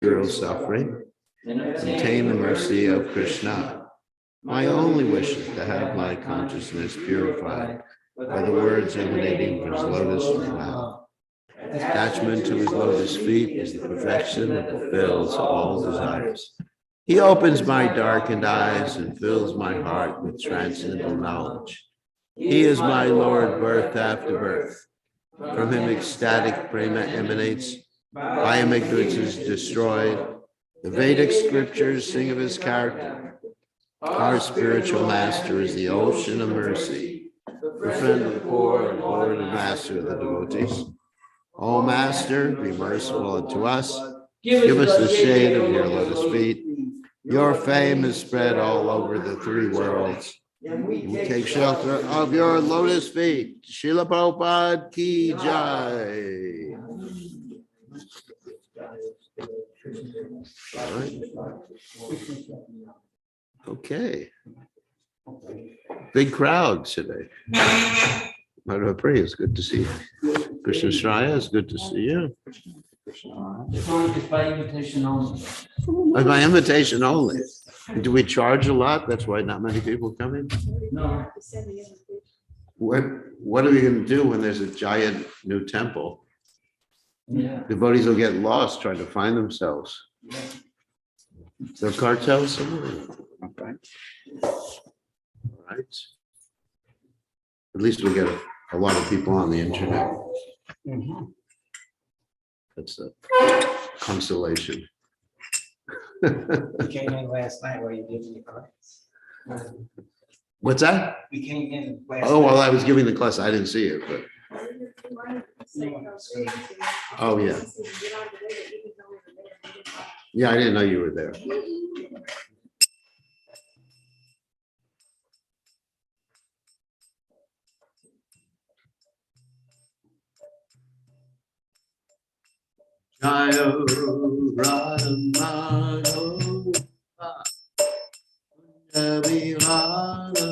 material suffering, obtain the mercy of Krishna. My only wish is to have my consciousness purified by the words emanating from his lotus mouth. Attachment to his lotus feet is the perfection that fulfills all desires. He opens my darkened eyes and fills my heart with transcendental knowledge. He is my Lord, birth after birth. From him ecstatic prema emanates. By him ignorance is destroyed. The Vedic scriptures sing of his character. Our spiritual master is the ocean of mercy, the friend of the poor and Lord and master of the devotees. O Master, be merciful unto us. Give us the shade of your lotus feet. Your fame is spread all over the three worlds. We take shelter of your lotus feet. Srila Prabhupada ki jai. All right. Okay. Big crowd today. Madhava Priya, it's good to see you. Krishna Shraya, it's good to see you. It's by invitation only. By invitation only. Do we charge a lot? That's why not many people come in? No. What are we going to do when there's a giant new temple? Yeah. Devotees will get lost trying to find themselves. There are cartels somewhere. Okay. All right. At least we'll get a lot of people on the internet. Mm-hmm. That's a consolation. We came in last night while you did the class. What's that? We came in last Oh, night. well, I was giving the class. I didn't see it, but oh, yeah. Yeah, I didn't know you were there. Jayo Radhamano Punjabirano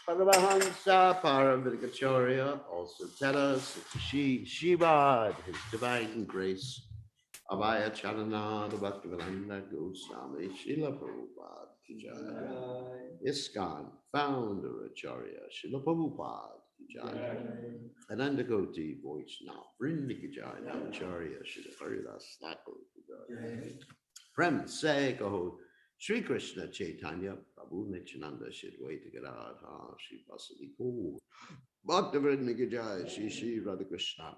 Paramahansa Paramvidikacharya also tell us that Shivad, his divine grace, Abhaya Charanada Bhaktivedanta Goswami, Srila Prabhupada ki jai. ISKCON founder Acharya, Srila Prabhupada ki jai. Anandakoti Vaishnava, Vrinda ki jai, Namacharya, Srila Haridas Thakur ki jai. Prem se kaho Shri Krishna Chaitanya Prabhu Nityananda Shidwaita Gadadha Shri Vasudeva Bhaktivinoda ki jai, Shri Radha Krishna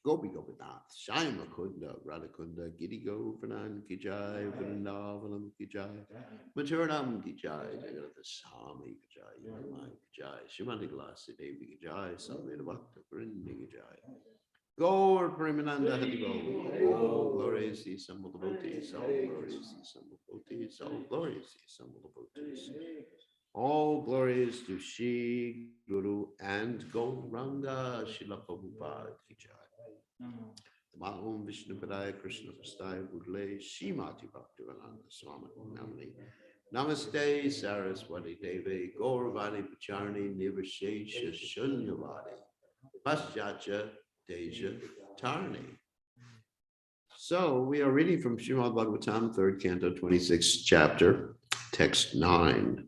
Gopi Gopinath, Shyama Kunda, Radhakunda, Giri Govardhan ki jai, Vrindavanam ki jai, Maturanam ki jai, Jagatha Swami ki jai, Yamai ki jai, Shrimati Glasi Devi ki jai, Samveda Bhakta Vrinda ki jai. Gaur Premananda Haribo, all glories to some of the devotees, all glories to some of the devotees, all glories to some of the devotees. All glories to Shri Guru and Gauranga Srila Prabhupada ki jai. Om Vishnu Padaya Krishna Prastaya Budle Shrimati Bhaktivedanta Swami Namni Namaste Saraswati Devi Gauravani Pacharni Nivashesha Shunyavadi Paschacha Deja Tarni. So we are reading from Srimad Bhagavatam, 3rd Canto, 26th chapter, text 9.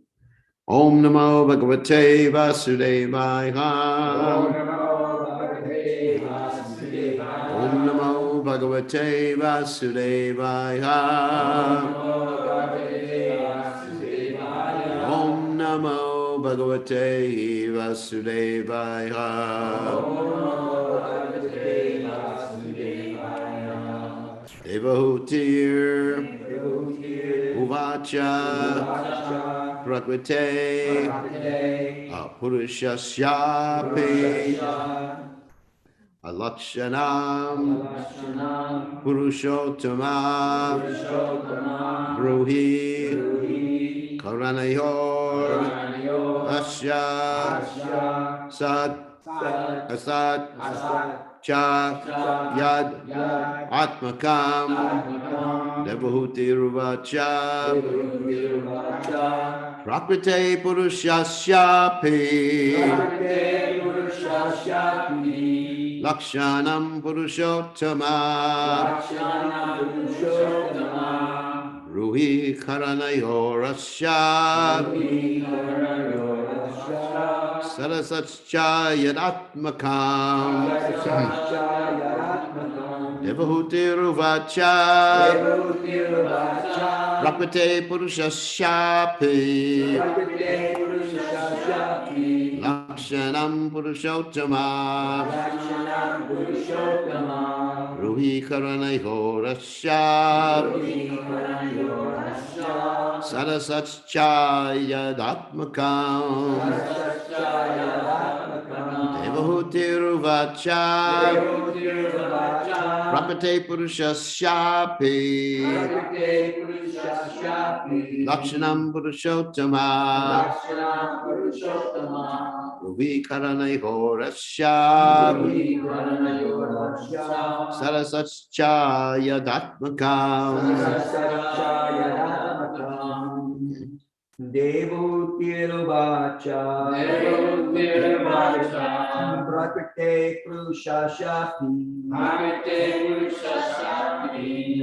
Om Namo Bhagavate Vasudevaya. Om Namo Bhagavate Vasudevaya. Om Namo Bhagavate Vasudevaya. Devahutir Uvacha Prakrite Apurushasyapi Alakshanam Purushottama Bruhi Karanayor Asya Sat Asat Cha Yad Atmakam Devahuti Ruvacha Prakrite Purushasyapi Lakshanam Purushottama Ruhi Karanayorasya Sarasatcha Yadatmakam Devahuti Ruvacha Prakrite Purushasyapi Lakshanam Purushottama Ruhi Karanayorasya Sarasatcha Yadatmakam Devahuti-ruvacha. Prakate Purushasyapi. Lakshanam Purushottama. Ruvi-karanayhorasya. Sarasatcha yadatmakam. Devotiruvacha Prakate Purushasyapi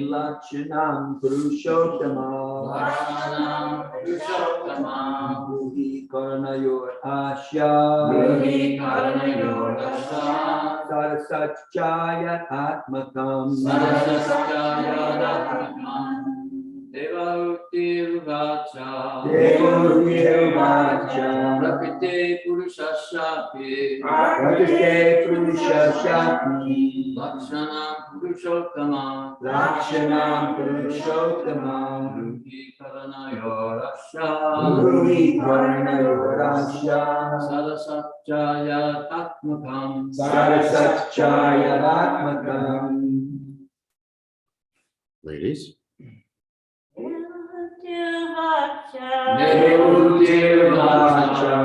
Lakshanam Purushottama Bhuhi Karanayor Asya Sarasatchaya Atmakam Devahuti-ruvacha. Prakate Purushasyapi. Lakshanam Purushottama. Bhuhi-karanayorasya. Sarasatchaya-atmakam. Ladies. Devotiruvacha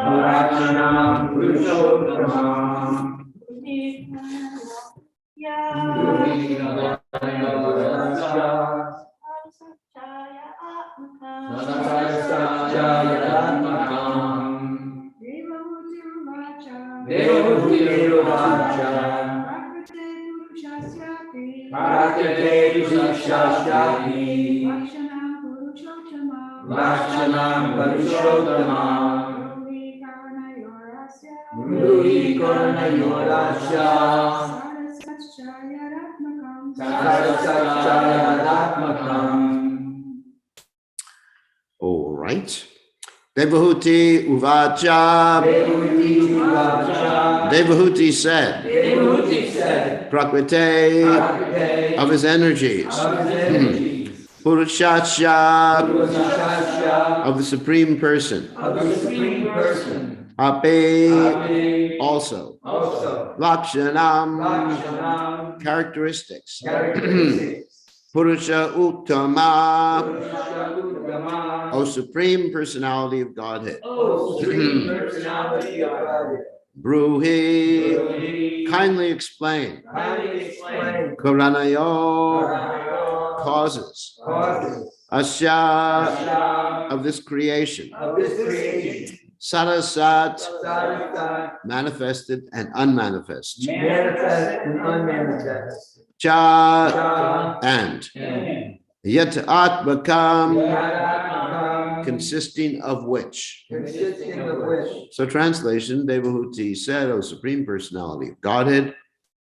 Lakshanam Purushottama Bhuhi-karanayorasya Sarasatchaya-atmakam Devotiruvacha Prakate Purushasyapi Lakshanam Purushottama Bhuhi-karanayorasya Sarasatchaya-atmakam. All right. Devahuti uvacha. Devahuti said. Prakrite of his energies. Purushasya of the Supreme Person. Ape also. Lakshanam characteristics. Purusha Uttama, O Supreme Personality of Godhead. Bruhi, kindly explain. Karanayo, causes. Asya, of this creation. Sarasat, manifested and unmanifest. Cha, and. Yet atmakam, consisting of which. So translation, Devahuti said, O Supreme Personality of Godhead,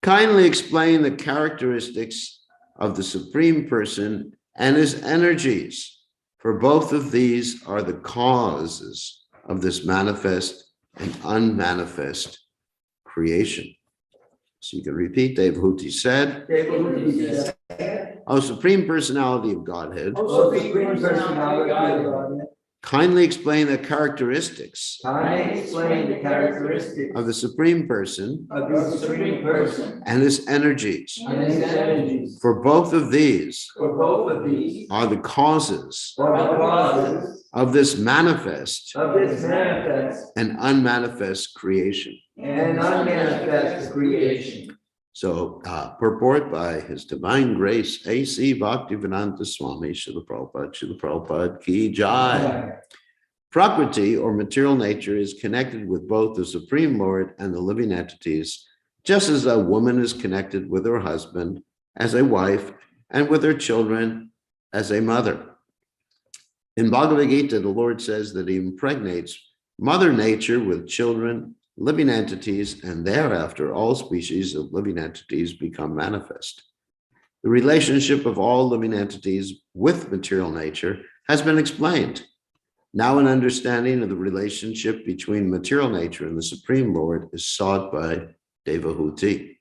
kindly explain the characteristics of the Supreme Person and his energies, for both of these are the causes of this manifest and unmanifest creation. So you can repeat, Devahuti said, O Supreme Personality of Godhead, kindly explain the characteristics of the Supreme Person and his energies. For both of these are the causes of this manifest and unmanifest creation. So, purport by His Divine Grace, A.C. Bhaktivedanta Swami, Srila Prabhupada Ki Jai. Prakriti, or material nature, is connected with both the Supreme Lord and the living entities, just as a woman is connected with her husband as a wife and with her children as a mother. In Bhagavad Gita, the Lord says that He impregnates Mother Nature with children, living entities, and thereafter all species of living entities become manifest. The relationship of all living entities with material nature has been explained. Now an understanding of the relationship between material nature and the Supreme Lord is sought by Devahuti.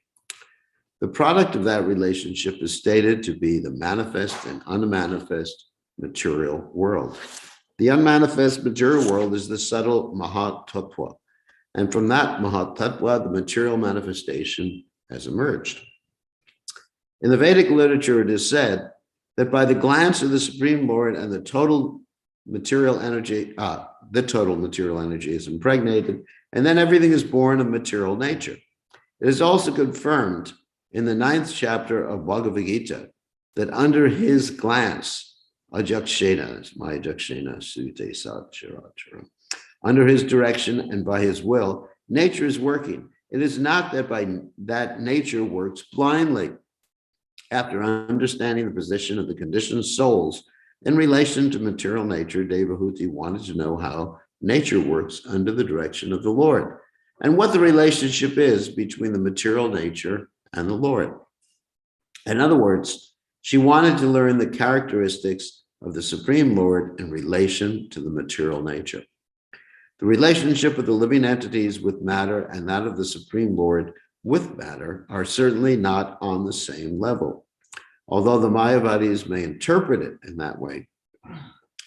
The product of that relationship is stated to be the manifest and unmanifest material world. The unmanifest material world is the subtle Mahat Tattva. And from that Mahat Tattva, the material manifestation has emerged. In the Vedic literature, it is said that by the glance of the Supreme Lord and the total material energy is impregnated, and then everything is born of material nature. It is also confirmed in the 9th chapter of Bhagavad Gita that under his glance, under his direction and by his will, nature is working. It is not that by that nature works blindly. After understanding the position of the conditioned souls in relation to material nature, Devahuti wanted to know how nature works under the direction of the Lord and what the relationship is between the material nature and the Lord. In other words, she wanted to learn the characteristics of the Supreme Lord in relation to the material nature. The relationship of the living entities with matter and that of the Supreme Lord with matter are certainly not on the same level, although the Mayavadis may interpret it in that way.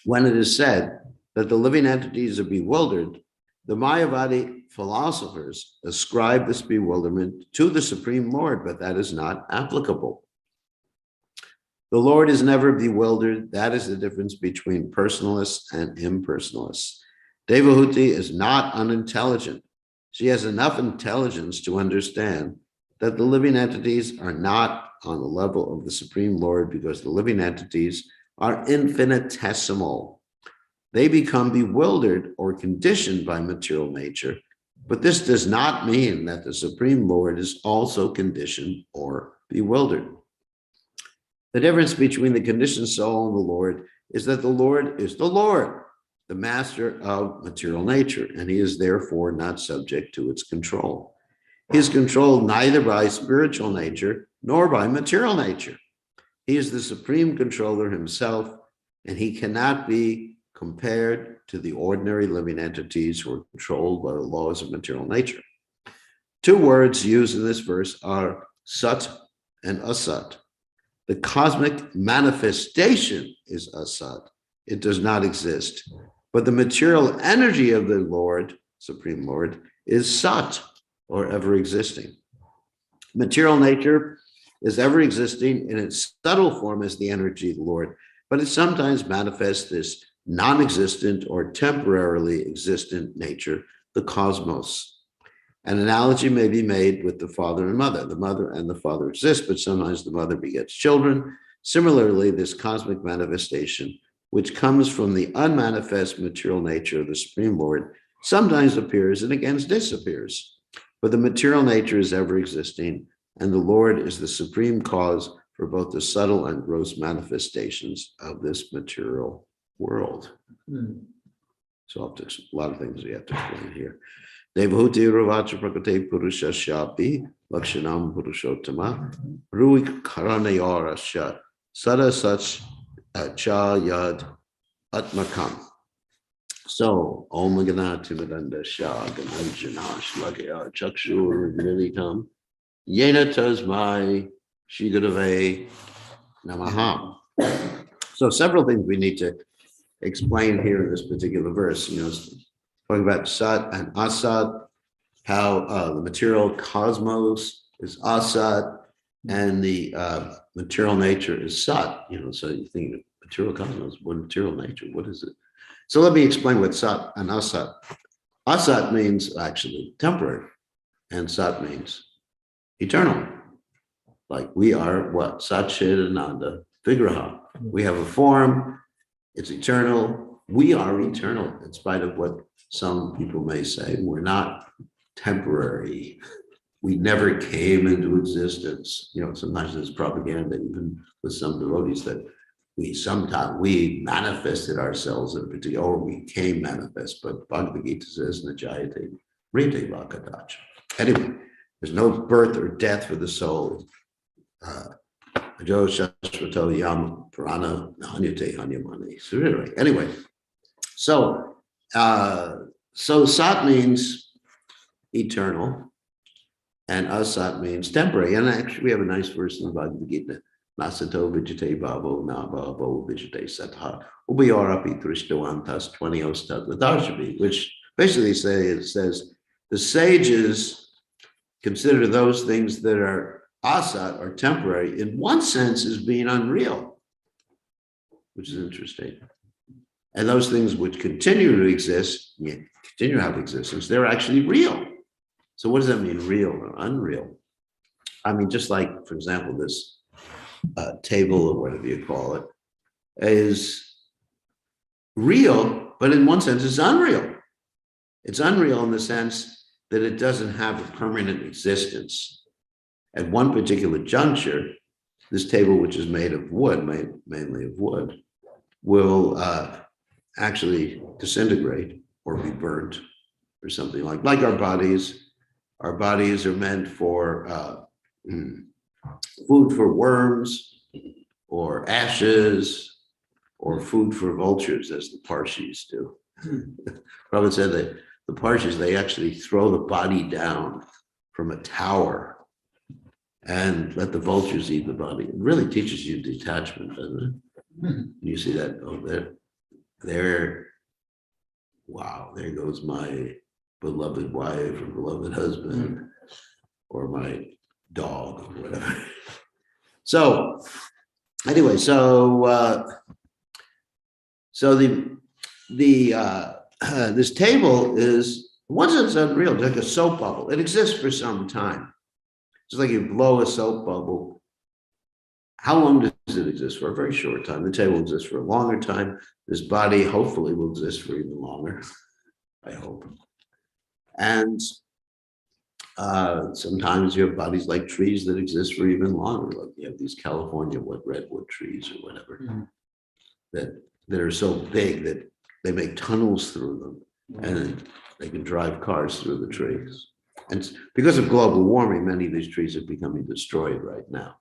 When it is said that the living entities are bewildered, the Mayavadi philosophers ascribe this bewilderment to the Supreme Lord, but that is not applicable. The Lord is never bewildered. That is the difference between personalists and impersonalists. Devahuti is not unintelligent. She has enough intelligence to understand that the living entities are not on the level of the Supreme Lord because the living entities are infinitesimal. They become bewildered or conditioned by material nature, but this does not mean that the Supreme Lord is also conditioned or bewildered. The difference between the conditioned soul and the Lord is that the Lord is the Lord, the master of material nature, and he is therefore not subject to its control. He is controlled neither by spiritual nature nor by material nature. He is the supreme controller himself, and he cannot be compared to the ordinary living entities who are controlled by the laws of material nature. Two words used in this verse are Sat and Asat. The cosmic manifestation is Asat. It does not exist. But the material energy of the Lord, Supreme Lord, is Sat, or ever existing. Material nature is ever existing in its subtle form as the energy of the Lord, but it sometimes manifests this non-existent or temporarily existent nature, the cosmos. An analogy may be made with the father and mother. The mother and the father exist, but sometimes the mother begets children. Similarly, this cosmic manifestation, which comes from the unmanifest material nature of the Supreme Lord, sometimes appears and again disappears. But the material nature is ever existing, and the Lord is the supreme cause for both the subtle and gross manifestations of this material world. So there's a lot of things we have to explain here. Devahuti Ravacha Prakate Purusha Shapi Lakshanam Purushottama Rui Karanayara Shat Sada Sach Cha Yad Atmakam. So Om Gana Timadanda Shah Gananjana Shlagaya Chakshur Militam Yena Tasmai Shigurave Namaha. So several things we need to explain here in this particular verse. Talking about Sat and Asat, how the material cosmos is Asat and the material nature is Sat. So you think material cosmos, what material nature? What is it? So let me explain what Sat and Asat. Asat means actually temporary, and Sat means eternal. Like we are what? Sat Chidananda Vigraha. We have a form, it's eternal. We are eternal, in spite of what some people may say. We're not temporary. We never came into existence. Sometimes there's propaganda, even with some devotees, that we manifested ourselves in a particular, or we came manifest, but Bhagavad Gita says, Najayate Rite Vakadacha. Anyway, there's no birth or death for the soul. Anyway, so Sat means eternal, and asat means temporary. And actually, we have a nice verse in the Bhagavad Gita. Nasato vijate bhavo na bhavo vijate satha ubayarapi trishtavantas 20 ostat latharshavi, which basically says the sages consider those things that are asat or temporary in one sense as being unreal, which is interesting. And those things which continue to exist, continue to have existence, they're actually real. So what does that mean, real or unreal? I mean, just like, for example, this table or whatever you call it is real, but in one sense it's unreal. It's unreal in the sense that it doesn't have a permanent existence. At one particular juncture, this table, which is made of wood, mainly of wood, will actually disintegrate or be burnt or something like our bodies. Our bodies are meant for food for worms or ashes or food for vultures, as the Parsis do. Prabhupada said that the Parsis, they actually throw the body down from a tower and let the vultures eat the body. It really teaches you detachment, doesn't it? You see that? Oh, there. Wow, there goes my beloved wife or beloved husband or my dog or whatever. So anyway, so this table is, in one sense, unreal, like a soap bubble. It exists for some time. It's like you blow a soap bubble. How long does it exist for? A very short time. The table exists for a longer time. This body hopefully will exist for even longer, I hope. And sometimes you have bodies like trees that exist for even longer. Like you have these California redwood trees or whatever that are so big that they make tunnels through them and they can drive cars through the trees. And because of global warming, many of these trees are becoming destroyed right now.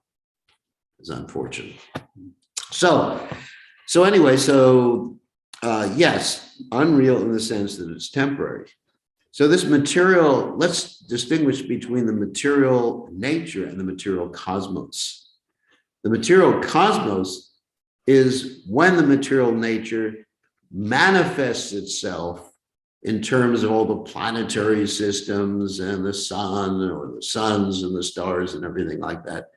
It's unfortunate. So anyway, yes, unreal in the sense that it's temporary. So this material, let's distinguish between the material nature and the material cosmos. The material cosmos is when the material nature manifests itself in terms of all the planetary systems and the sun or the suns and the stars and everything like that.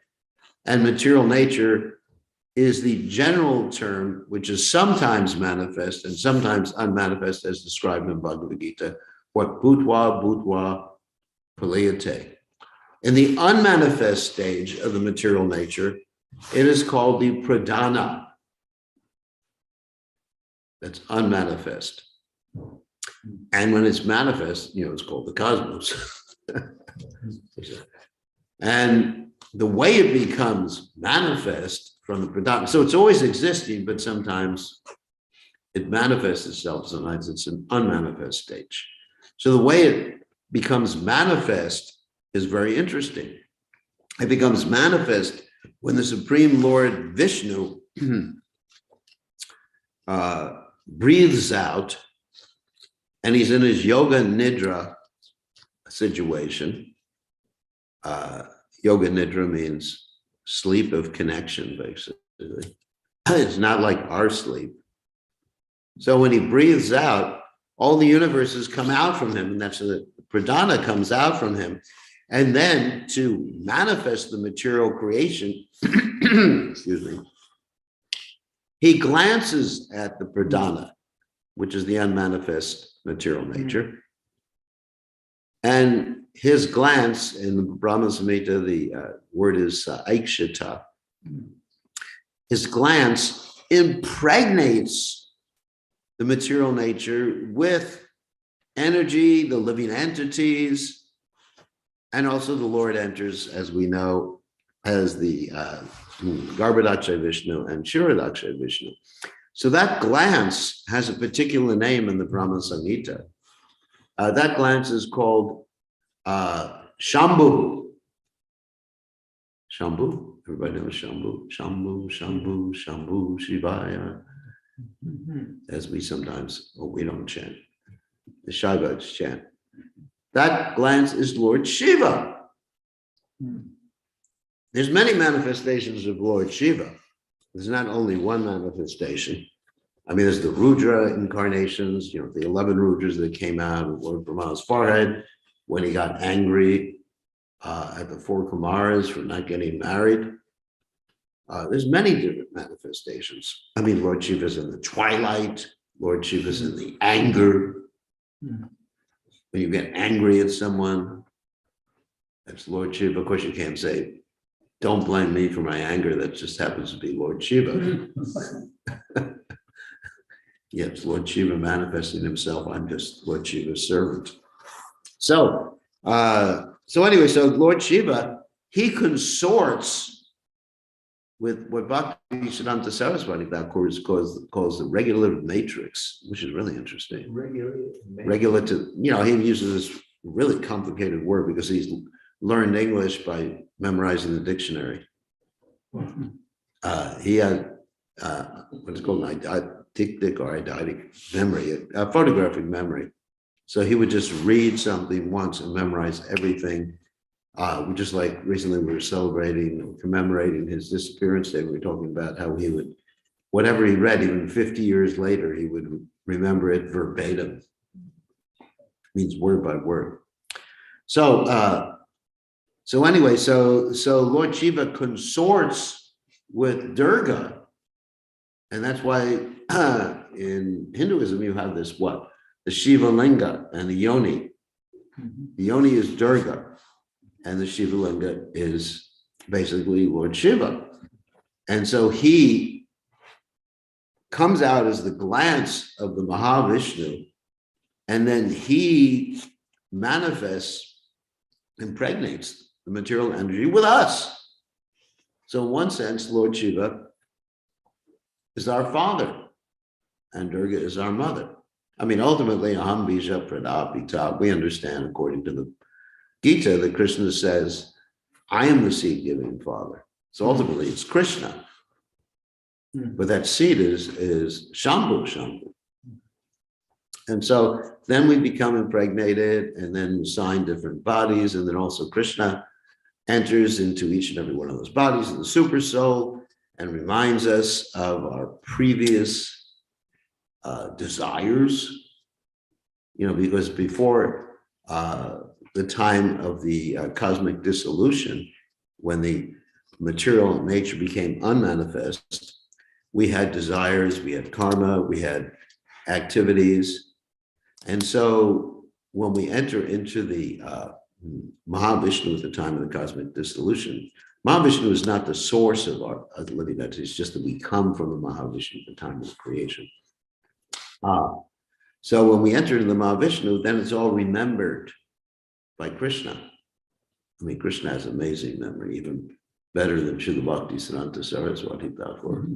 And material nature is the general term which is sometimes manifest and sometimes unmanifest, as described in Bhagavad Gita, what bhutva paliyate. In the unmanifest stage of the material nature, it is called the pradhana. That's unmanifest. And when it's manifest, it's called the cosmos. And the way it becomes manifest from the pradhana, so it's always existing, but sometimes it manifests itself, sometimes it's an unmanifest stage. So the way it becomes manifest is very interesting. It becomes manifest when the Supreme Lord Vishnu breathes out and he's in his yoga nidra situation. Yoga nidra means sleep of connection, basically. It's not like our sleep. So when he breathes out, all the universes come out from him, and that's the pradhana comes out from him. And then to manifest the material creation, excuse me, he glances at the pradhana, which is the unmanifest material nature. And his glance, in the Brahma Samhita, the word is aikshata. His glance impregnates the material nature with energy, the living entities, and also the Lord enters, as we know, as the Garbhadaksha Vishnu and Shiradaksha Vishnu. So that glance has a particular name in the Brahma Samhita. That glance is called Shambhu. Shambhu, everybody knows Shambhu. Shambhu, Shambhu, Shambhu, Shivaya. As we sometimes, we don't chant. The Shaivas chant. That glance is Lord Shiva. There's many manifestations of Lord Shiva. There's not only one manifestation. I mean, there's the Rudra incarnations, you know, the 11 Rudras that came out of Lord Brahma's forehead when he got angry at the 4 Kumaras for not getting married. There's many different manifestations. I mean, Lord Shiva's in the twilight, Lord Shiva's in the anger. When you get angry at someone, that's Lord Shiva. Of course, you can't say, don't blame me for my anger. That just happens to be Lord Shiva. Yes, Lord Shiva manifesting himself. I'm just Lord Shiva's servant. So anyway, so Lord Shiva, he consorts with what Bhaktisiddhanta Saraswati calls the regulative matrix, which is really interesting. Regulative, you know, he uses this really complicated word because he's learned English by memorizing the dictionary. He had what's called an eidetic or eidetic memory, a photographic memory. So he would just read something once and memorize everything. Just like recently we were commemorating his disappearance day. We were talking about how he would, whatever he read, even 50 years later, he would remember it verbatim. Means word by word. So anyway, so Lord Shiva consorts with Durga, and that's why in Hinduism you have this the Shiva Linga and the Yoni. The Yoni is Durga, and the Shiva Linga is basically Lord Shiva, and so he comes out as the glance of the Mahavishnu, and then he manifests, impregnates the material energy with us. So in one sense, Lord Shiva is our father and Durga is our mother. I mean, ultimately, aham bija pradapita, we understand according to the Gita that Krishna says, I am the seed-giving father. So ultimately it's Krishna. But that seed is Shambhu. And so then we become impregnated and then sign different bodies. And then also Krishna enters into each and every one of those bodies in the super soul and reminds us of our previous desires, you know, because before the time of the cosmic dissolution, when the material nature became unmanifest, we had desires, we had karma, we had activities. And so when we enter into the Mahavishnu at the time of the cosmic dissolution, Mahavishnu is not the source of our living entity, it's just that we come from the Mahavishnu at the time of creation. So when we enter into the Mahavishnu, then it's all remembered by Krishna. I mean, Krishna has amazing memory, even better than Srila Bhaktisiddhanta Saraswati Thakur.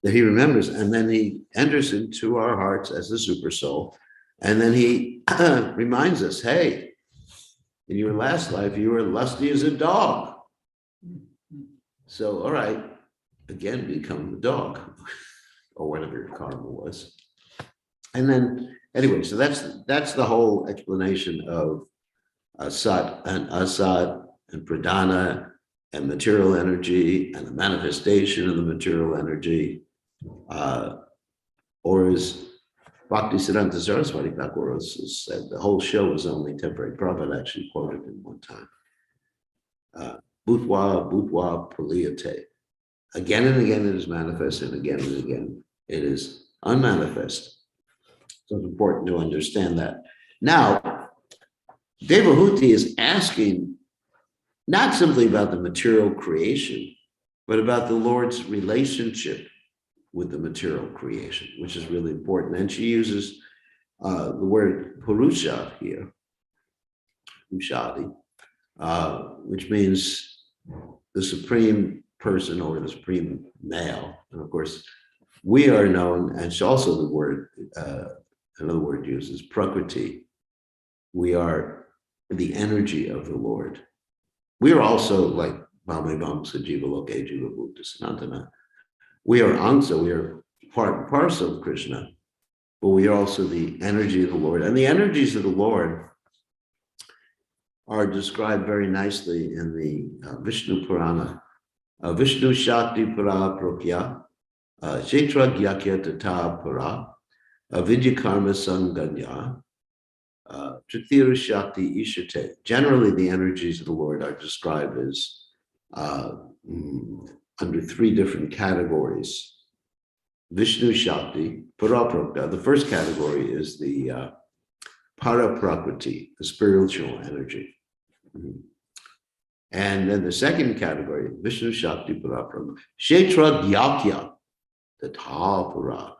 That he remembers, and then he enters into our hearts as the super soul, and then he reminds us, hey, in your last life, you were lusty as a dog. So, all right, again, become the dog, or whatever your karma was. And then, anyway, so that's the whole explanation of Sat and Asat and Pradhana and material energy and the manifestation of the material energy. Or as Bhaktisiddhanta Saraswati Thakur said, the whole show was only temporary. Prabhupada actually quoted it one time. Bhutva praliyate. Again and again it is manifest, and again it is unmanifest. So it's important to understand that. Now, Devahuti is asking not simply about the material creation, but about the Lord's relationship with the material creation, which is really important. And she uses the word Purusha here, Purushadi, which means the supreme person or the supreme male. And of course, we are known, and she also the word, another word used is Prakriti. We are the energy of the Lord. We are also like Bhame Vamsa Jiva Loke Jiva Bhutta Sanatana. We are Angsa, we are part and parcel of Krishna, but we are also the energy of the Lord. And the energies of the Lord are described very nicely in the Vishnu Purana. Vishnu Shakti Para Prokya, Kshetra Gyakya Tata Para, Avidya Karma Sanganya, Trithira Shakti Ishate. Generally, the energies of the Lord are described as under three different categories. Vishnu Shakti, Paraprokta. The first category is the Paraprakriti, the spiritual energy. And then the second category, Vishnu Shakti Paraprokta, Kshetra Gyakya, the Tapara,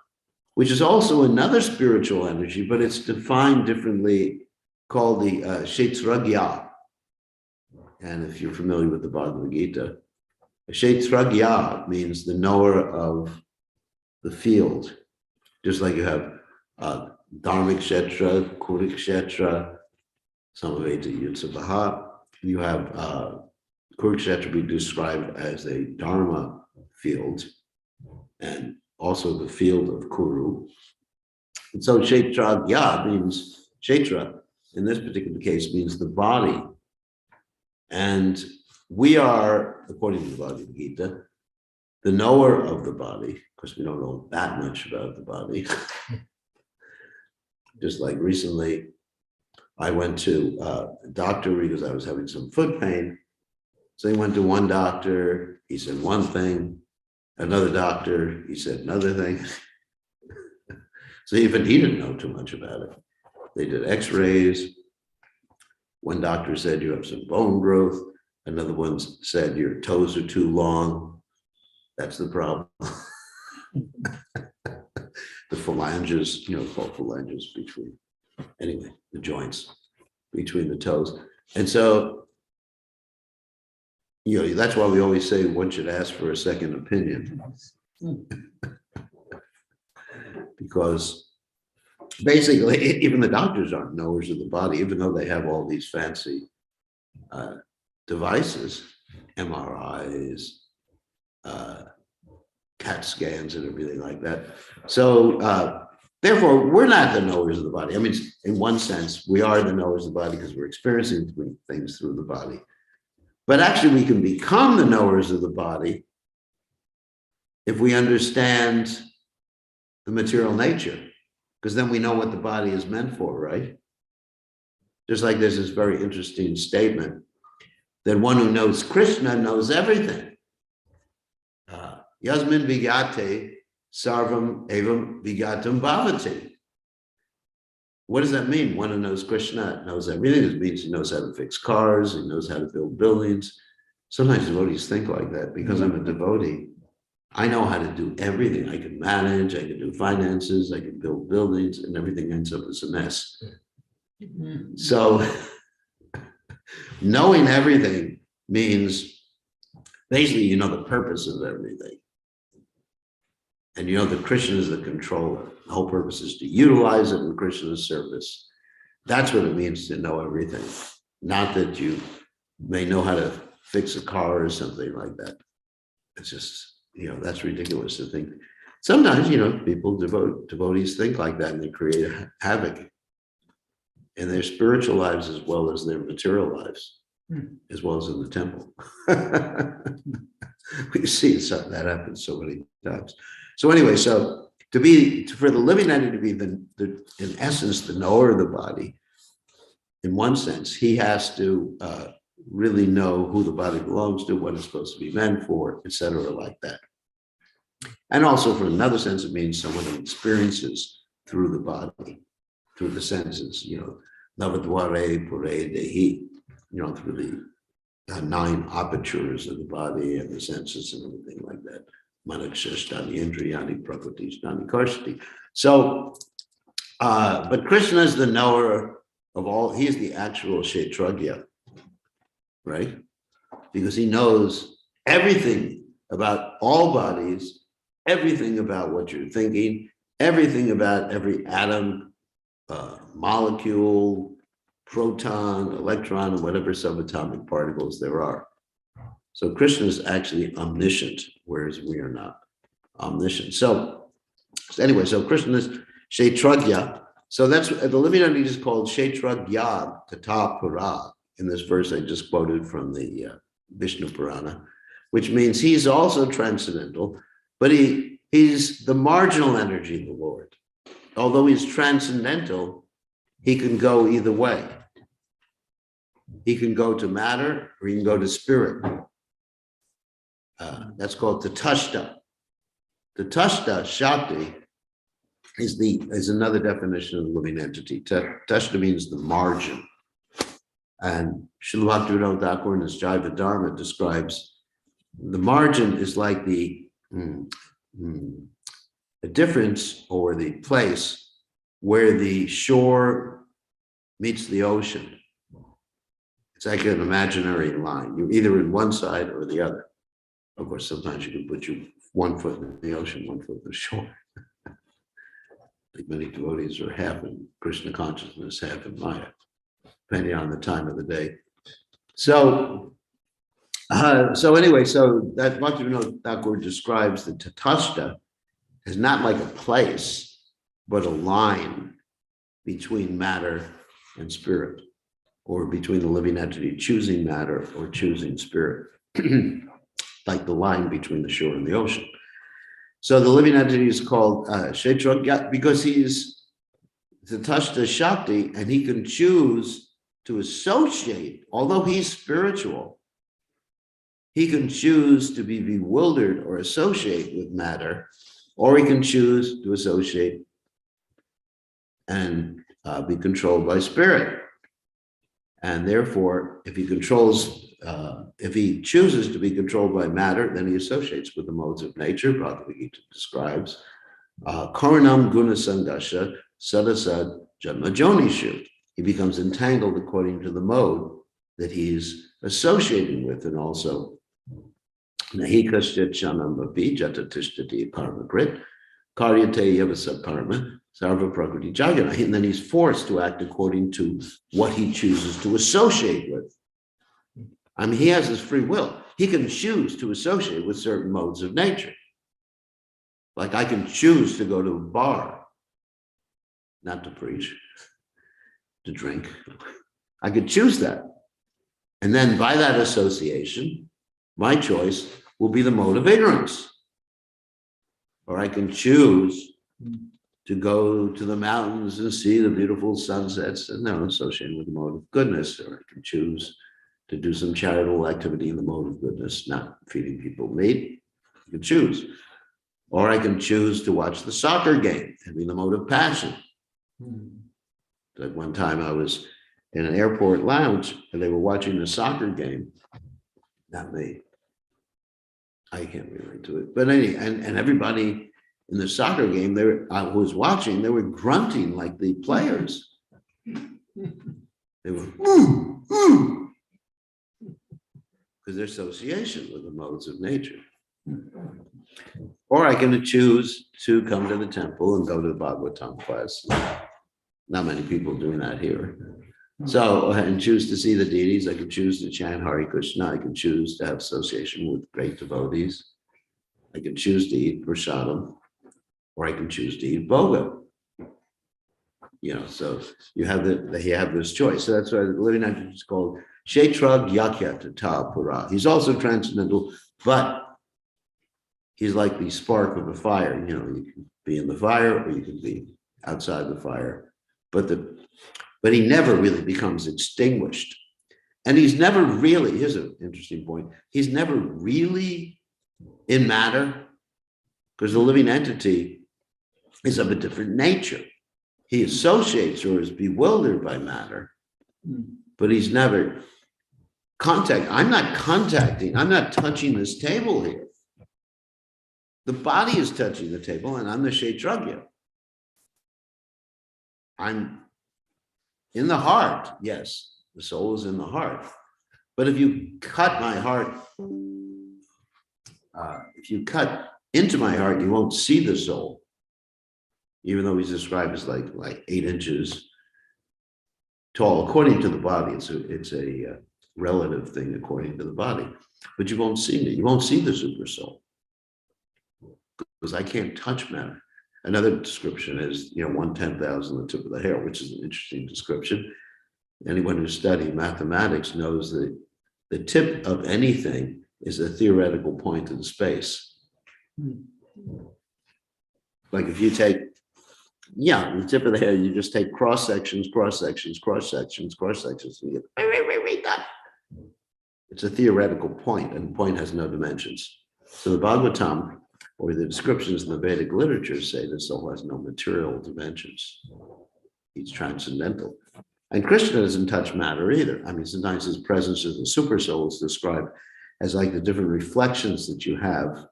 which is also another spiritual energy, but it's defined differently, called the Kshetragya. And if you're familiar with the Bhagavad Gita, Kshetragya means the knower of the field, just like you have Dharmic Kshetra, Kurik Kshetra, Samaveta Yutsabaha. You have Kurik Kshetra be described as a Dharma field, and also the field of Kuru. And so Kshetragya means, Kshetra in this particular case means the body. And we are, according to the Bhagavad Gita, the knower of the body, because we don't know that much about the body. Just like recently, I went to a doctor because I was having some foot pain. So I went to one doctor, he said one thing, another doctor, he said another thing. So even he didn't know too much about it. They did x-rays. One doctor said you have some bone growth. Another one said your toes are too long. That's the problem. The phalanges, called phalanges between, anyway, the joints between the toes. And so, that's why we always say one should ask for a second opinion. Because basically, even the doctors aren't knowers of the body, even though they have all these fancy devices, MRIs, CAT scans and everything like that. So therefore, we're not the knowers of the body. I mean, in one sense, we are the knowers of the body because we're experiencing things through the body. But actually, we can become the knowers of the body if we understand the material nature, because then we know what the body is meant for, right? Just like there's this very interesting statement that one who knows Krishna knows everything. Yasmin vigate sarvam evam vigatam bhavati. What does that mean? One who knows Krishna knows everything. It means he knows how to fix cars, he knows how to build buildings. Sometimes devotees think like that. Because I'm a devotee, I know how to do everything. I can manage, I can do finances, I can build buildings, and everything ends up as a mess. So knowing everything means basically you know the purpose of everything. And you know that Krishna is the controller. The whole purpose is to utilize it in Krishna's service. That's what it means to know everything. Not that you may know how to fix a car or something like that. It's just, that's ridiculous to think. Sometimes, people, devotees think like that, and they create havoc in their spiritual lives as well as their material lives, as well as in the temple. We see that happens so many times. So anyway, so for the living entity to be in essence, the knower of the body, in one sense, he has to really know who the body belongs to, what it's supposed to be meant for, etc., like that. And also, for another sense, it means someone who experiences through the body, through the senses, Navadware Pure Dehi, through the 9 apertures of the body and the senses and everything like that. Manakshashtani Indriyani Prakritishtani Karshati. So, but Krishna is the knower of all, he is the actual Kshetragya, right? Because he knows everything about all bodies, everything about what you're thinking, everything about every atom, molecule, proton, electron, whatever subatomic particles there are. So Krishna is actually omniscient, whereas we are not omniscient. So anyway, so Krishna is Kshetragya. So that's the living entity is called Kshetragya Tata Para. in this verse I just quoted from the Vishnu Purana, which means he's also transcendental, but he's the marginal energy of the Lord. Although he's transcendental, he can go either way. He can go to matter or he can go to spirit. That's called Tatashta. Tatashta, Shakti, is another definition of the living entity. Tatashta means the margin. And Srila Bhaktivinoda Thakur in his Jaiva Dharma describes the margin is like the difference or the place where the shore meets the ocean. It's like an imaginary line. You're either in one side or the other. Of course, sometimes you can put your 1 foot in the ocean, 1 foot in the shore. Like many devotees are half in Krishna consciousness, half in Maya, depending on the time of the day. So anyway, so that Bhaktivinoda Thakur describes the Tatashta as not like a place, but a line between matter and spirit, or between the living entity choosing matter or choosing spirit, like the line between the shore and the ocean. So the living entity is called Kshetra because he's Tatashta Shakti, and he can choose to associate, although he's spiritual, he can choose to be bewildered or associate with matter, or he can choose to associate and be controlled by spirit. And therefore, if he chooses to be controlled by matter, then he associates with the modes of nature. Bhagavad Gita describes Karanam Guna Sangasha Sadasad Janma Jonishu. He becomes entangled according to the mode that he's associating with, and also Nahi Kasyat Shanam Api Jatatishtati Paramagrit Karyate Yavasa Parama Sarva Prakriti Jagana. And then he's forced to act according to what he chooses to associate with. I mean, he has his free will. He can choose to associate with certain modes of nature. Like I can choose to go to a bar, not to preach, to drink. I could choose that. And then by that association, my choice will be the mode of ignorance. Or I can choose to go to the mountains and see the beautiful sunsets, and they're associated with the mode of goodness. Or I can choose to do some charitable activity in the mode of goodness, not feeding people meat. I can choose. Or I can choose to watch the soccer game and be in the mode of passion. Like one time I was in an airport lounge and they were watching the soccer game. Not me. I can't relate to it. But and everybody in the soccer game I was watching, they were grunting like the players. They were because their association with the modes of nature. Or I can choose to come to the temple and go to the Bhagavatam class. Not many people doing that here. So, and choose to see the deities. I can choose to chant Hare Krishna. I can choose to have association with great devotees. I can choose to eat prasadam, or I can choose to eat bhoga. So you have this choice. So that's why the living entity is called Kshetra Gyakya Tata Pura. He's also transcendental, but he's like the spark of a fire. You can be in the fire or you can be outside the fire. But he never really becomes extinguished. And he's never really, here's an interesting point, he's never really in matter, because the living entity is of a different nature. He associates or is bewildered by matter, but he's never I'm not touching this table here. The body is touching the table, and I'm the Kshetragya. I'm in the heart, yes, the soul is in the heart. But if you cut my heart, if you cut into my heart, you won't see the soul, even though he's described as like 8 inches tall. According to the body, it's a relative thing according to the body. But you won't see me. You won't see the super soul, because I can't touch matter. Another description is, 1/10,000 the tip of the hair, which is an interesting description. anyone who studied mathematics knows that the tip of anything is a theoretical point in space. Like if you take, the tip of the hair, you just take cross sections, cross sections, cross sections, cross sections, and you get, it's a theoretical point, and the point has no dimensions. So the Bhagavatam, or the descriptions in the Vedic literature, say the soul has no material dimensions. He's transcendental. And Krishna doesn't touch matter either. I mean, sometimes his presence as the super soul is described as like the different reflections that you have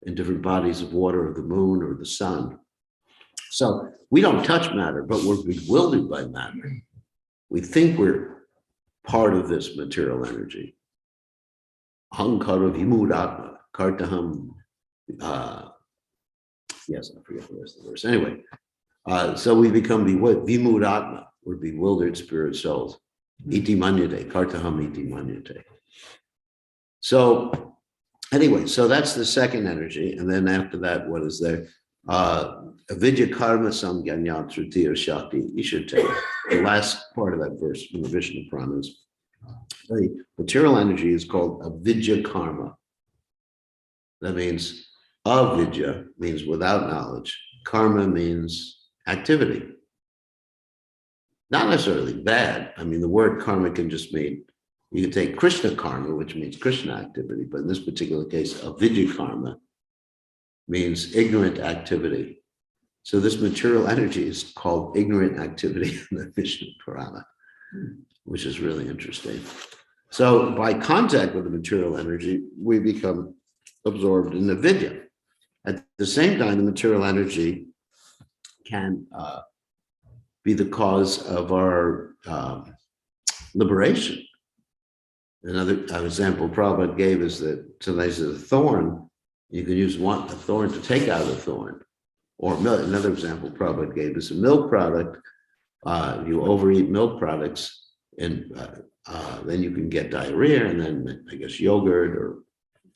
in different bodies of water, or the moon, or the sun. So we don't touch matter, but we're bewildered by matter. We think we're part of this material energy. Ahankara vimudatma, kartaham. Yes, I forget the rest of the verse. Anyway, so we become vimudatma. We're bewildered spirit souls. Iti manyate, kartaham iti manyate. So anyway, so that's the second energy. And then after that, what is there? Avidya karma samganya tritiya shakti. You should take the last part of that verse from the Vishnu Puranas. The material energy is called avidya karma. That means avidya means without knowledge. Karma means activity. Not necessarily bad. I mean, the word karma can just mean, you can take Krishna karma, which means Krishna activity, but in this particular case, avidya karma means ignorant activity. So this material energy is called ignorant activity in the Vishnu Purana, which is really interesting. So by contact with the material energy, we become absorbed in the vidya. At the same time, the material energy can be the cause of our liberation. Another example Prabhupada gave is that sometimes a thorn, you can use a thorn to take out a thorn. Or another example Prabhupada gave is a milk product. You overeat milk products, and then you can get diarrhea, and then I guess yogurt or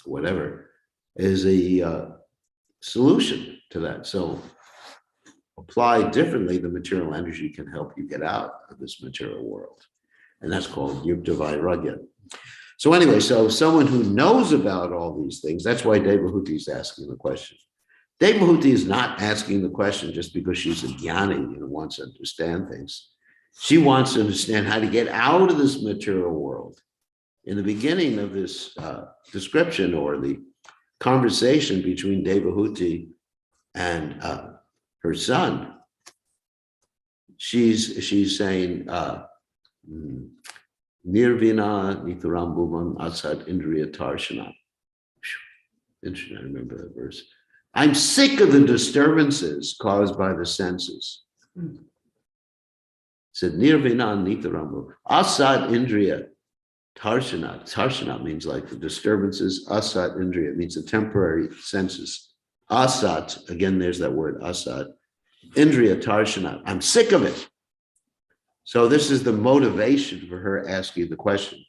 whatever is a solution to that. So applied differently, the material energy can help you get out of this material world. And that's called Yukta Vairagya. So anyway, so someone who knows about all these things, that's why Devahuti is asking the question. Devahuti is not asking the question just because she's a jnani, wants to understand things. She wants to understand how to get out of this material world. In the beginning of this description, or the conversation between Devahuti and her son, she's saying, Nirvina Nitharambhuvan Asat Indriya Tarshana. Interesting, I remember that verse. I'm sick of the disturbances caused by the senses. Said Nirvina Nitharambhuvan Asat Indriya Tarshana. Tarshana means like the disturbances. Asat Indriya means the temporary senses. Asat, again, there's that word asat. Indriya Tarshana. I'm sick of it. So this is the motivation for her asking the question.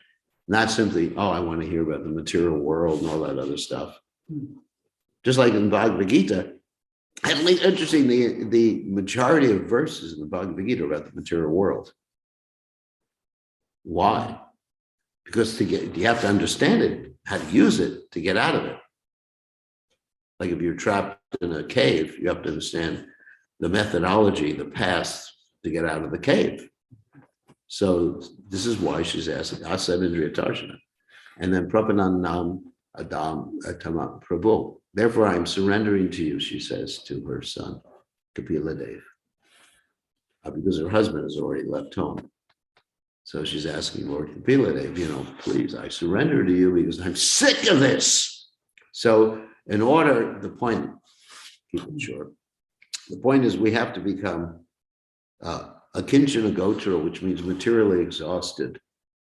Not simply, oh, I want to hear about the material world and all that other stuff. Just like in Bhagavad Gita, at least interesting, the majority of verses in the Bhagavad Gita are about the material world. Why? Because you have to understand it, how to use it to get out of it. Like if you're trapped in a cave, you have to understand the methodology, the path to get out of the cave. So this is why she's asking, Asad Indriya Tarshana. And then Prapanandam Adam Atama Prabhu. Therefore, I am surrendering to you, she says to her son, Kapila Dev. Because her husband has already left home. So she's asking Lord Kapila Dev, please, I surrender to you because I'm sick of this. So in order, the point, keep it short, the point is we have to become a kinchana gotra, which means materially exhausted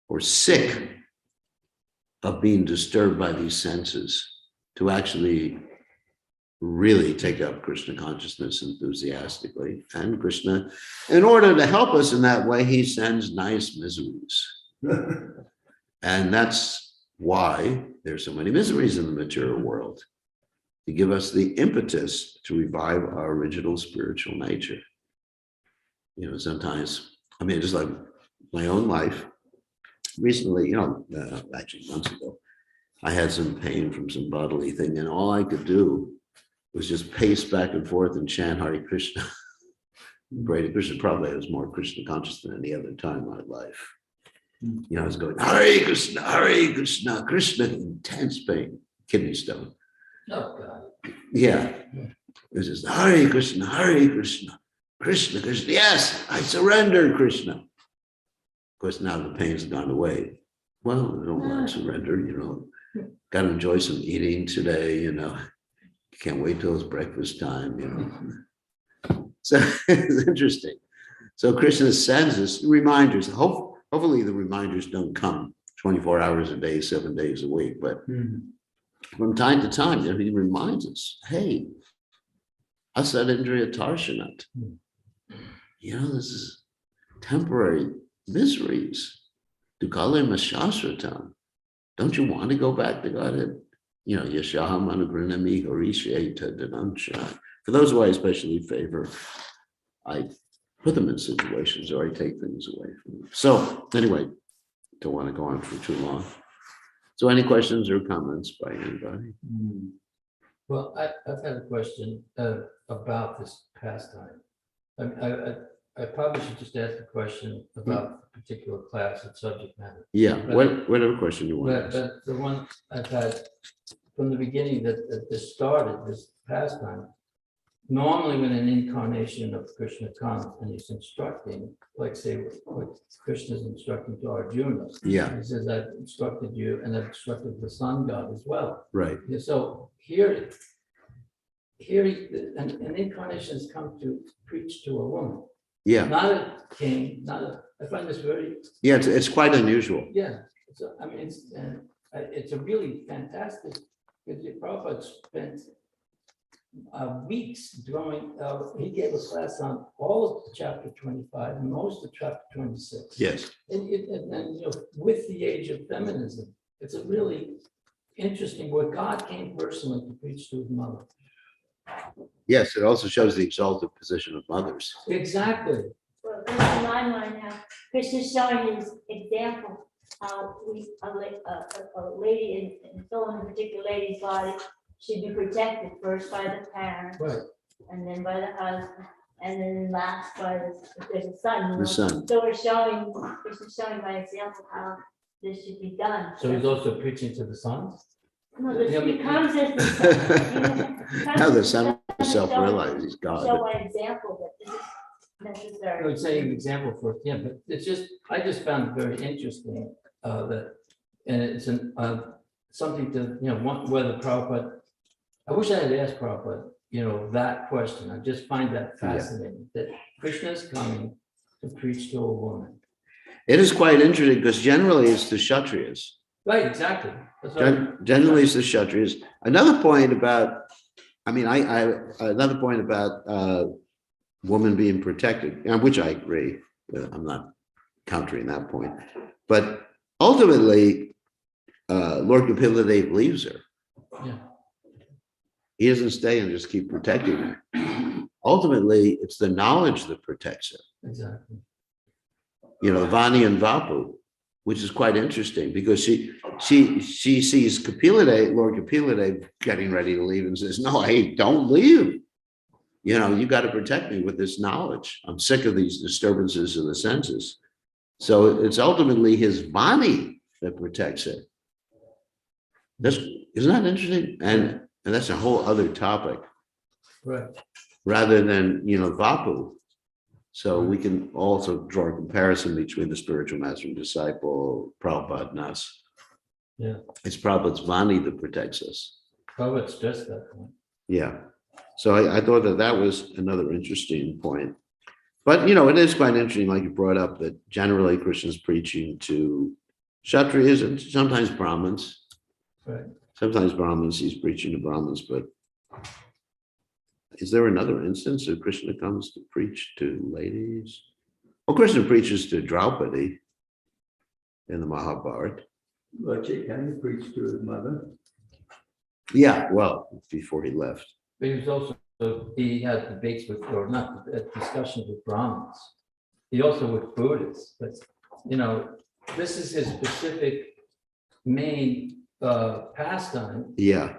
or sick of being disturbed by these senses, to actually really take up Krishna consciousness enthusiastically. And Krishna, in order to help us in that way, he sends nice miseries. And that's why there's so many miseries in the material world, to give us the impetus to revive our original spiritual nature. Sometimes, just like my own life. Recently, actually months ago, I had some pain from some bodily thing, and all I could do was just pace back and forth and chant Hare Krishna. Pray to Krishna. Probably I was more Krishna conscious than any other time in my life. I was going, Hare Krishna, Krishna, intense pain, kidney stone. Oh, God. Yeah. It was just Hare Krishna, Krishna, Krishna. Yes, I surrender, Krishna. Of course, now the pain's gone away. Well, I don't want to surrender, got to enjoy some eating today, Can't wait till it's breakfast time, So it's interesting. So Krishna sends us reminders. Hopefully the reminders don't come 24 hours a day, 7 days a week, but from time to time, he reminds us, hey, asad indriya tarshanat. This is temporary miseries. Dukale mashasratam. Don't you want to go back to Godhead? Yashaham anugranami harishe tadanansha. For those who I especially favor, I put them in situations or I take things away from them. So anyway, don't want to go on for too long. So any questions or comments by anybody? Well, I've had a question about this pastime. I probably should just ask a question about the particular class and subject matter. Yeah, whatever question you want to ask. But the one I've had from the beginning that this started, this pastime, normally when an incarnation of Krishna comes and he's instructing, like say what Krishna is instructing to Arjuna. Yeah. He says, I've instructed you and I've instructed the sun god as well. Right. So here an incarnation has come to preach to a woman. Yeah. Not a king, I find this very. Yeah, it's quite unusual. Yeah. So, it's a really fantastic, because Prabhupada spent weeks drawing, he gave a class on all of chapter 25 and most of chapter 26. Yes. And with the age of feminism, it's a really interesting where God came personally to preach to his mother. Yes, it also shows the exalted position of mothers. Exactly. Well, it comes to my mind now, Krishna's showing his example, how a lady in filling a particular lady's body should be protected first by the parents, Right. and then by the husband, and then last by if there's a son. The son. So Krishna's showing by example how this should be done. So he's also preaching to the sons? No, this becomes as Now the son self-realized he's God. show by example, but this is necessary. I would say an example for him, but it's just, I just found it very interesting that, and it's something to, whether Prabhupada, I wish I had asked Prabhupada, that question. I just find that fascinating, that Krishna is coming to preach to a woman. It is quite interesting because generally it's the Kshatriyas. Right, exactly. That's what Generally it's the Kshatriyas. Another point about, another point about woman being protected, which I agree, I'm not countering that point, but ultimately, Lord Kapila leaves her. Yeah. He doesn't stay and just keep protecting her. Ultimately, it's the knowledge that protects her. Exactly. Vani and Vapu, which is quite interesting because she sees Lord Kapila getting ready to leave and says, no, hey, don't leave. You got to protect me with this knowledge. I'm sick of these disturbances of the senses. So it's ultimately his Vani that protects it. Isn't that interesting? And that's a whole other topic. Right. Rather than, Vapu. So we can also draw a comparison between the spiritual master and disciple, Prabhupada and us. Yeah. It's Prabhupada's Vani that protects us. Prabhupada stressed that point. Yeah. So I thought that was another interesting point. But, it is quite interesting, like you brought up, that generally Krishna's preaching to Kshatriyas and sometimes Brahmins. Right. Sometimes Brahmins, he's preaching to Brahmins, but is there another instance that Krishna comes to preach to ladies? Well, Krishna preaches to Draupadi in the Mahabharata. But can he preach to his mother? Yeah, well, before he left. But he was also, he had debates with, or not, discussions with Brahmins. He also with Buddhists, but you know, this is his specific main pastime. Yeah,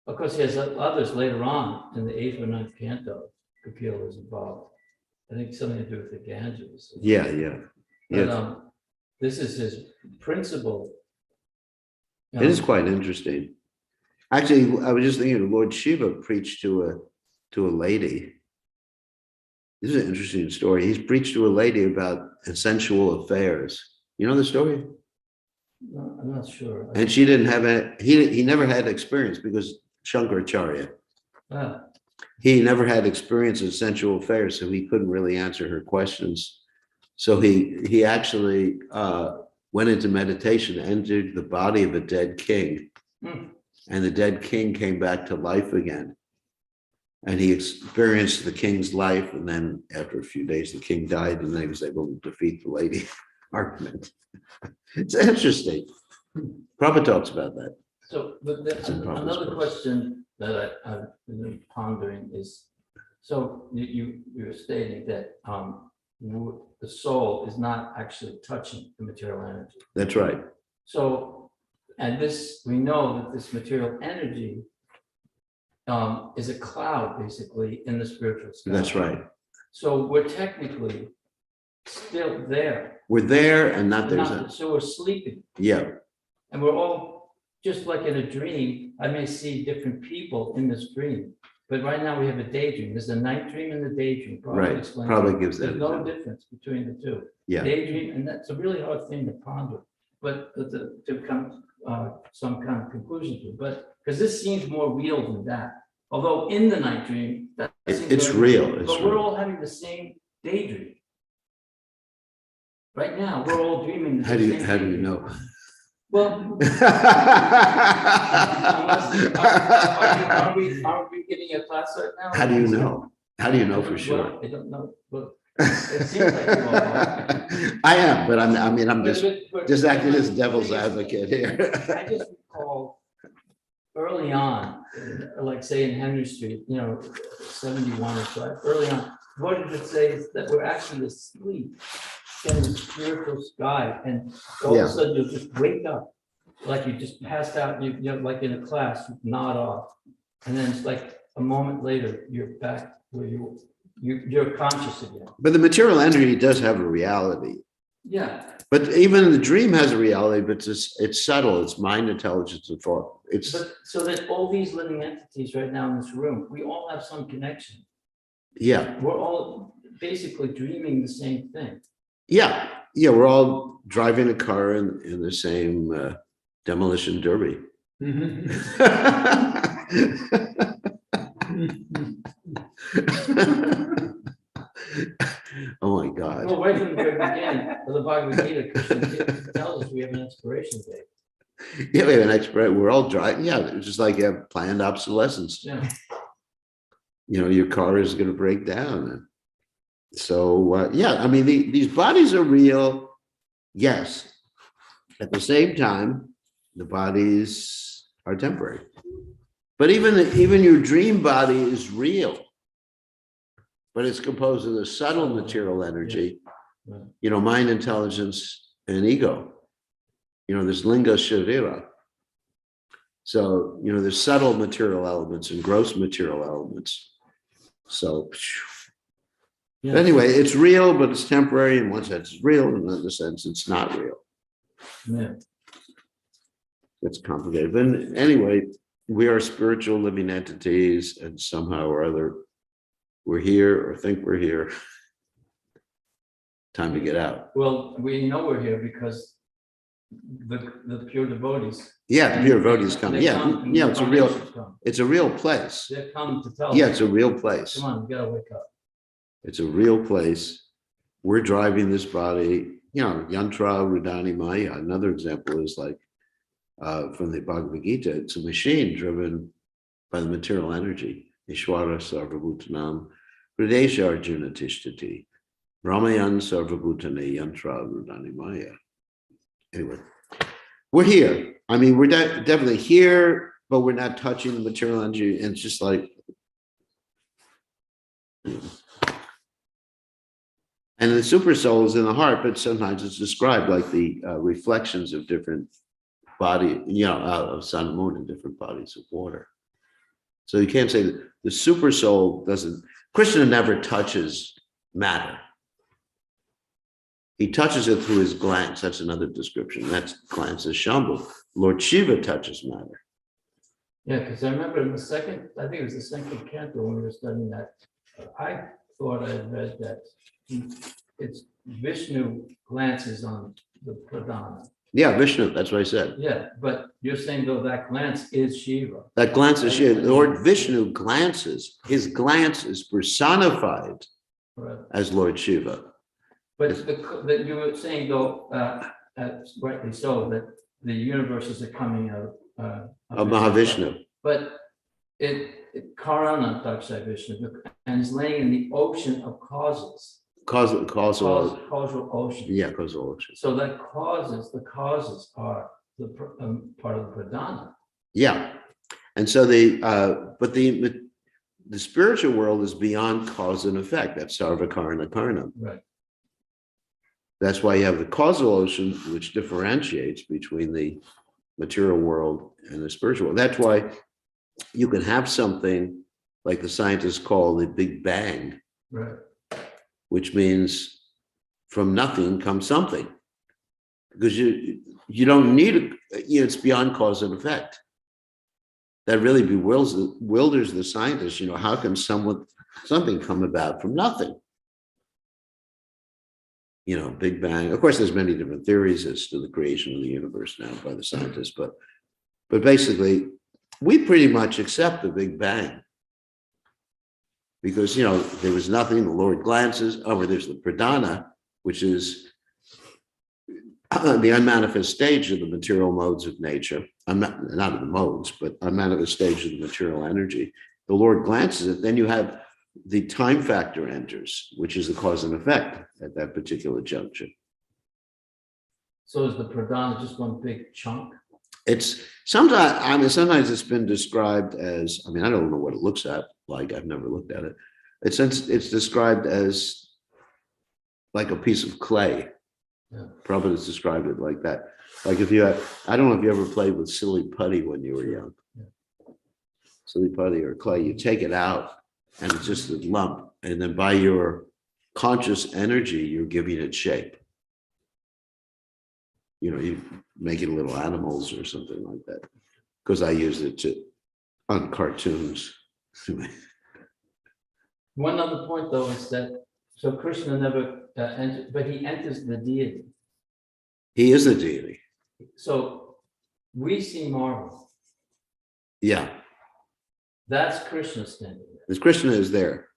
Of course, he has others later on in the 8th or 9th canto. Kapil is involved. I think something to do with the Ganges. yeah. But Yeah. this is his principal. It is quite interesting. Actually, I was just thinking, Lord Shiva preached to a lady. This is an interesting story. He's preached to a lady about sensual affairs. You know the story? No, I'm not sure. And she didn't have he never had experience because Shankaracharya. Ah, He never had experience in sensual affairs, so he couldn't really answer her questions. So he actually went into meditation, entered the body of a dead king, and the dead king came back to life again. And he experienced the king's life, and then after a few days, the king died, and then he was able to defeat the lady argument. It's interesting. Prabhupada talks about that. So, but that's Some problems, another but- question that I've been pondering is, so you're stating that the soul is not actually touching the material energy. That's right. So, and this, we know that this material energy is a cloud basically in the spiritual sky. That's right. So we're technically still there. We're there and not there. So we're sleeping. Yeah, And we're all, just like in a dream, I may see different people in this dream. But right now we have a daydream. There's a night dream and the daydream. right. Explains Probably it. gives that There's no example. difference between the two. Yeah, Daydream, and that's a really hard thing to ponder, but to come some kind of conclusion to. But because this seems more real than that. Although in the night dream, that seems it's very real. It's But we're real. all having the same daydream. Right now, we're all dreaming. the How do you same how do you daydream. know? Well, are we getting a class right now? How do you know? How do you know for Well, sure? I don't know, but it seems like you all are. I am, but I'm just But- acting as devil's advocate here. I just recall early on, like say in Henry Street, 71 or so, early on, what did it say is that we're actually asleep in the spiritual sky, and all of a sudden you'll just wake up, like you just passed out, like in a class, you nod off, and then it's like a moment later, you're back where you're conscious again. But the material energy does have a reality. Yeah, But even the dream has a reality, but it's subtle. It's mind intelligence and thought. It's but so that all these living entities right now in this room, we all have some connection. yeah. We're all basically dreaming the same thing. Yeah, we're all driving a car in the same demolition derby. Oh my God. Well, right from the very beginning of the Bhagavad Gita, Krishna tells us we have an expiration date. Yeah, we have an expert. We're all driving. Yeah, it's just like you have planned obsolescence. Yeah. Your car is going to break down. So yeah, I mean, these bodies are real. Yes. At the same time, the bodies are temporary. But even your dream body is real. But it's composed of the subtle material energy, mind, intelligence, and ego. There's linga sharira. So, there's subtle material elements and gross material elements. So, Yeah. anyway, it's real, but it's temporary. In one sense, it's real. In another sense, it's not real. Yeah. It's complicated. But anyway, we are spiritual living entities, and somehow or other, we're here or think we're here. Time to get out. Well, we know we're here because the pure devotees. Yeah, the pure devotees come. They Yeah, come and yeah, the it's a real place. They come to tell. Yeah, us, it's a real place. Come on, you gotta wake up. It's a real place. We're driving this body, yantra rudani maya. Another example is like from the Bhagavad Gita, it's a machine driven by the material energy. Ishwara sarvabhutanam hridesha arjuna tishtati ramayan sarvabhutane yantra rudani maya. Anyway, we're here. I mean, we're definitely here, but we're not touching the material energy. And it's just like, and And the super soul is in the heart, but sometimes it's described like the reflections of different body, of sun and moon in different bodies of water. So you can't say that the super soul doesn't, Krishna never touches matter. He touches it through his glance. That's another description. That glance is Shambhu. Lord Shiva touches matter. Yeah, because I remember in the second, I think it was the second canto when we were studying that, I thought I had read that it's Vishnu glances on the Pradhana. Yeah, Vishnu, that's what I said. Yeah, but you're saying though that glance is Shiva. That glance is Shiva. Lord Vishnu glances. His glance is personified Right. as Lord Shiva. But that you were saying though, rightly so, that the universes are coming out Of Mahavishnu. But it Karana Daksha Vishnu and is laying in the ocean of causes. Causal Causal ocean. Yeah, causal ocean. So that the causes are the part of the Pradhana. Yeah. And so but the spiritual world is beyond cause and effect. That's Sarvakarna Karna. Right. That's why you have the causal ocean, which differentiates between the material world and the spiritual world. That's why you can have something like the scientists call the Big Bang. Right. Which means from nothing comes something, because you don't need it's beyond cause and effect. That really bewilders the scientists. How can something come about from nothing? Big Bang. Of course, there's many different theories as to the creation of the universe now by the scientists, but basically, we pretty much accept the Big Bang. Because, there was nothing, the Lord glances, there's the Pradhana, which is the unmanifest stage of the material modes of nature. Not of the modes, but unmanifest stage of the material energy. The Lord glances it, then you have the time factor enters, which is the cause and effect at that particular junction. So is the Pradhana just one big chunk? It's sometimes it's been described as, I don't know what it looks like. I've never looked at it. It's described as like a piece of clay. Yeah. Prabhupada has described it like that. Like I don't know if you ever played with silly putty when you were young. Yeah. Silly putty or clay, you take it out and it's just a lump. And then by your conscious energy, you're giving it shape. You make it little animals or something like that. Because I used it on cartoons. One other point though is that, so Krishna never enters, but he enters the deity. He is the deity. So we see Marvel. Yeah. That's Krishna standing there. Because Krishna is there.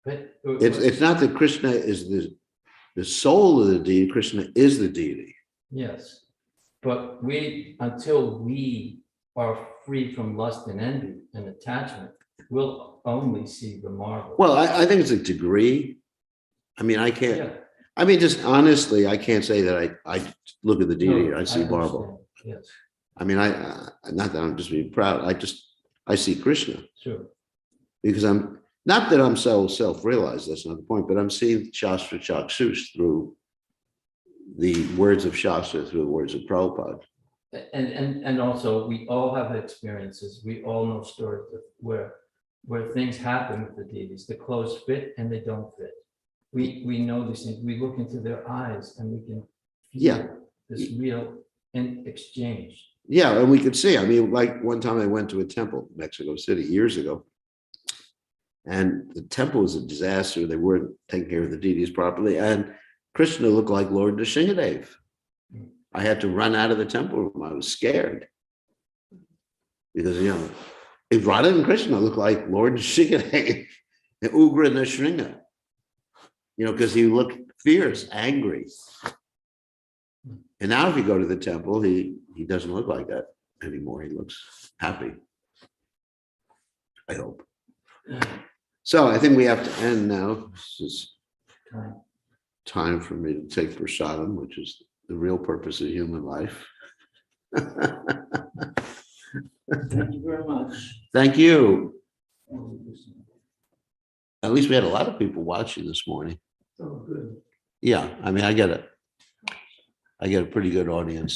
But It's not that Krishna is the soul of the deity. Krishna is the deity. yes, but until we are free from lust and envy and attachment, we'll only see the marvel. Well, I think it's a degree. I can't. Yeah, Just honestly, I can't say that I look at the deity. No, I see I marble. understand. Yes, Not that I'm just being proud. I see Krishna sure. because I'm not that I'm so self-realized. That's not the point. But I'm seeing Shastra Chakshush through the words of Shastra, through the words of Prabhupada. And also we all have experiences. We all know stories where things happen with the deities. The clothes fit and they don't fit. We know these things. We look into their eyes and we can feel this real exchange. Yeah, and we could see. Like one time I went to a temple in Mexico City years ago, and the temple was a disaster. They weren't taking care of the deities properly, and Krishna looked like Lord Nrsimhadev. I had to run out of the temple room. I was scared because if Radha and Krishna looked like Lord Nrsimhadev and Ugra Nrsimha, because he looked fierce, angry. And now if you go to the temple, he doesn't look like that anymore. He looks happy. I hope. So I think we have to end now. This is time for me to take prasadam, which is the real purpose of human life. Thank you very much. Thank you. At least we had a lot of people watching this morning. Oh, good. Yeah, I mean, I get a pretty good audience